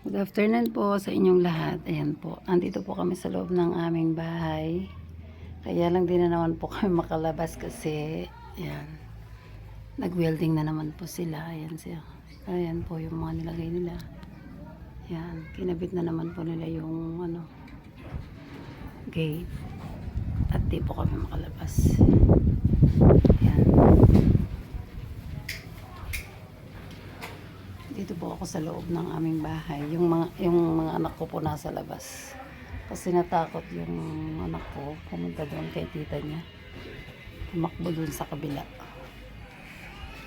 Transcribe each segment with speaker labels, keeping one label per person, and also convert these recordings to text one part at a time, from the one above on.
Speaker 1: Good afternoon po sa inyong lahat. Ayan po. Andito po kami sa loob ng aming bahay. Kaya lang din na naman po kami makalabas kasi ayan, nag-welding na naman po sila. Ayan siya. Ayan po yung mga nilagay nila. Ayan, kinabit na naman po nila yung gate. At di po kami makalabas. Ayan. Dito po ako sa loob ng aming bahay. Yung mga anak ko po nasa labas. Kasi natakot yung anak ko pumunta doon kay tita niya. Tumakbo doon sa kabila.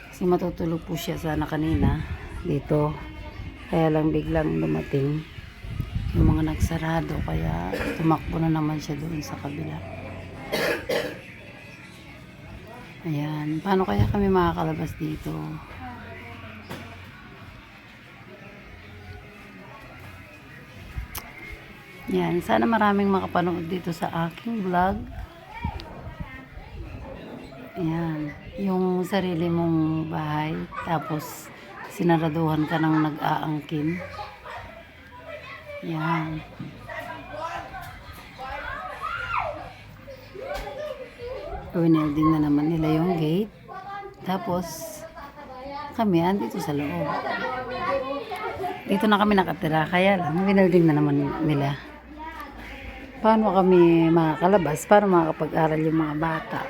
Speaker 1: Kasi matutulog po siya sana kanina dito. Kaya lang biglang dumating yung mga nagsarado. Kaya tumakbo na naman siya doon sa kabila. Ayan. Paano kaya kami makakalabas dito? Yan, sana maraming makapanood dito sa aking vlog. Ayan, yung sarili mong bahay, tapos sinaraduhan ka ng nag-aangkin. Yan. Winelding na naman nila yung gate. Tapos, kami andito sa loob. Dito na kami nakatira, kaya lang, winelding na naman nila. Paano kami makakalabas para makakapag-aral yung mga bata?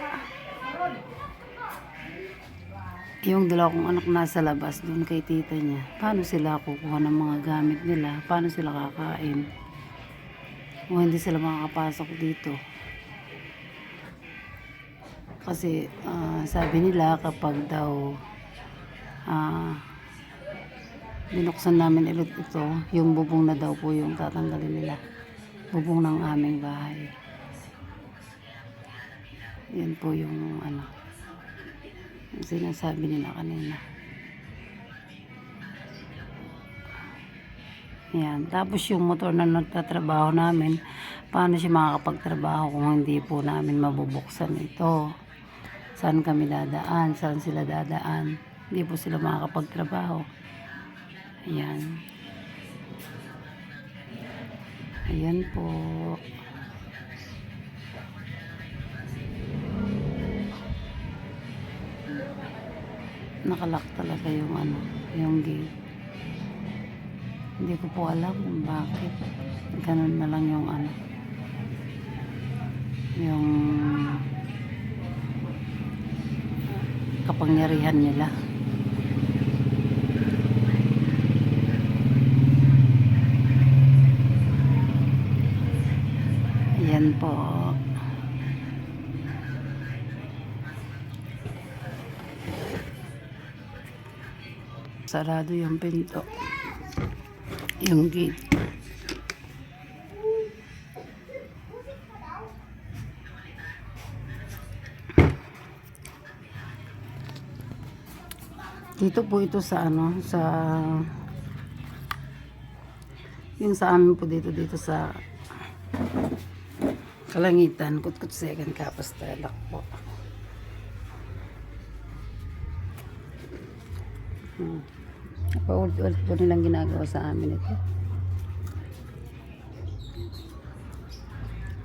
Speaker 1: Yung dalawa kong anak nasa labas doon kay tita niya. Paano sila kukuha ng mga gamit nila? Paano sila kakain? O hindi sila makakapasok dito. Kasi sabi nila kapag daw binuksan namin ulit ito, yung bubong na daw po yung tatanggalin nila. Bubong ng aming bahay. Yan po yung yung sinasabi nila kanina. Yan. Tapos yung motor na nagtatrabaho namin, paano siya makakapagtrabaho kung hindi po namin mabubuksan ito? Saan kami dadaan? Saan sila dadaan? Hindi po sila makakapagtrabaho. Ayan. Ayan po. Nakalak talaga yung gate. Hindi ko po alam kung bakit. Ganun na lang yung kapangyarihan nila. Ayan po. Sarado yung pinto. Yung gate. Dito po ito sa yung sa amin po dito sa Kalangitan, Kutkut Second Kapastelak po. Paulit-ulit po nilang ginagawa sa amin ito.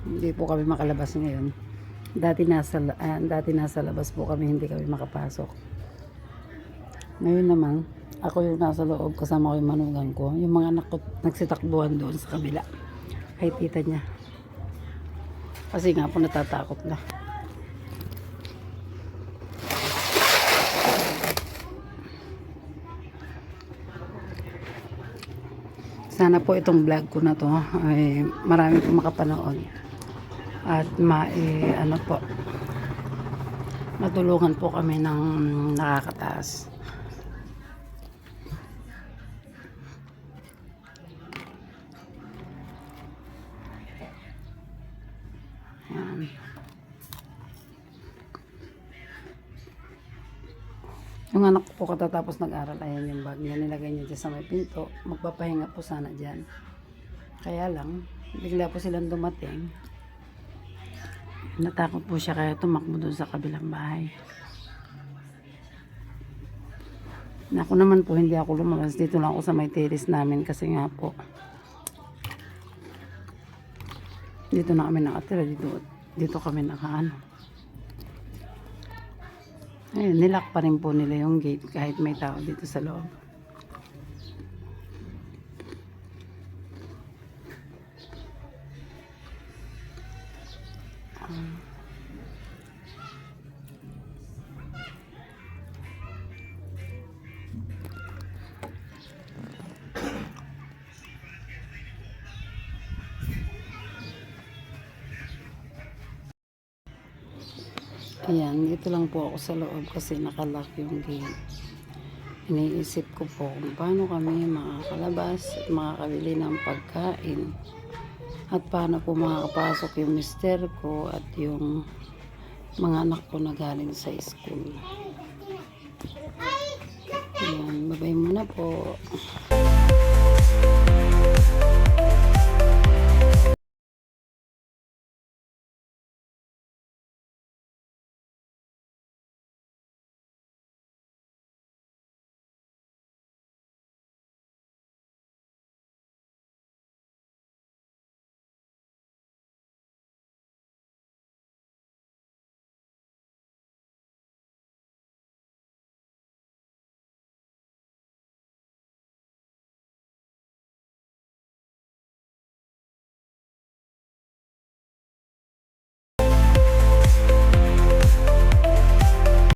Speaker 1: Hindi po kami makalabas ngayon. Dati nasa labas po kami, hindi kami makapasok. Ngayon naman, ako yung nasa loob kasama ko yung manugang ko. Yung mga anak ko nagsitakbuhan doon sa kabila kay tita niya. Kasi nga po natatakot na. Sana po itong vlog ko na to ay marami pong makapanood at matulungan po kami ng nakakataas. Yan. Yung anak ko po katatapos nag-aral, ayan yung bag niya, nilagay niya dyan sa may pinto. Magpapahinga po sana dyan. Kaya lang, bigla po silang dumating. Natakot po siya kaya tumakbo doon sa kabilang bahay. Ako naman po, hindi ako lumabas. Dito lang ako sa may terrace namin kasi nga po, dito na kami nakatira. Dito kami nakaano. Ayun, nilock pa rin po nila yung gate kahit may tao dito sa loob. Ayan, dito lang po ako sa loob kasi nakalock yung gate. Iniisip ko po kung paano kami makakalabas at makakabili ng pagkain. At paano po makakapasok yung mister ko at yung mga anak ko na galing sa school. Ayan, babay muna po.